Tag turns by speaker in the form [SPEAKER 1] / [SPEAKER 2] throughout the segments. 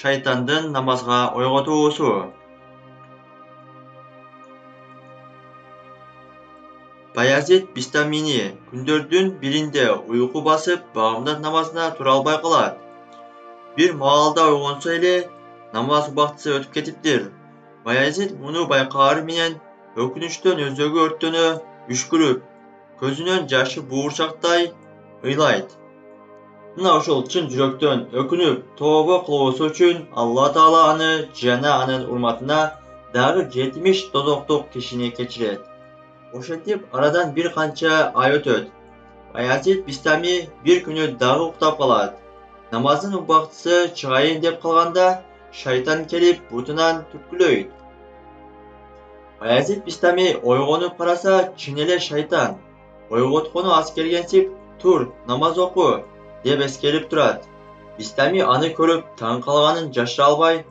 [SPEAKER 1] шайтандын намазга ойготуусу. Баязид Бистамини күндөрдүн биринде уйку басып багымдат намазына тура албай калат. Бир маалда ойгонсо эле намаз убактысы өтүп кетиптир. Баязид муну байкаары менен өкүнүчтөн өзөгү өрттөнө үшкүрүп, көзүнөн жашы буурчактай ыйлайт. Мына ошол чын жүрөктөн өкүнүп, тообо кылуусу үчүн Алла Таала аны жана анын урматына дагы 70 дозоктук кишини кечирет. Ошентип арадан бир канча ай өтөт. Баязид Бистами бир күнү дагы уктап калат. Намаздын убактысы чыгайын деп калганда шайтан келип бутунан түрткүлөйт. Баязид Бистами ойгонуп караса чын эле шайтан. Ойготкону аз келгенсип, тур, намаз оку деп эскерип турат. Бистами аны көрүп таң калганын жашыра албай: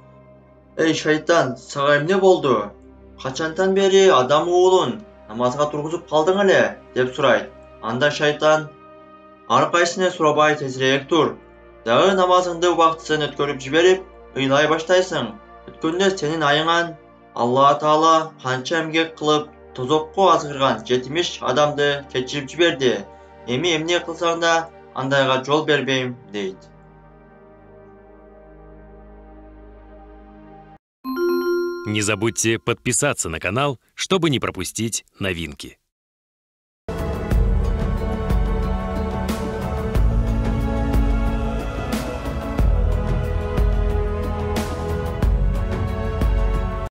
[SPEAKER 1] "Эй шайтан, сага эмне болду? Качантан бери адам уулун намазга тургузуп калдың эле?" деп сурайт. Анда шайтан: "Ар кайсыны сурабай тезирээк тур. Дагы намазыңды убактысын өткөрүп жиберип, ыйлай баштайсың. Өткөндө сенин айыңан Алла Таала канча эмгек кылып тозокко азгырган 70 адамды кечирип жиберди. Эми эмне кылсаң да андайга жол бербейм" дейт.
[SPEAKER 2] Не забудьте подписаться на канал, чтобы не пропустить новинки.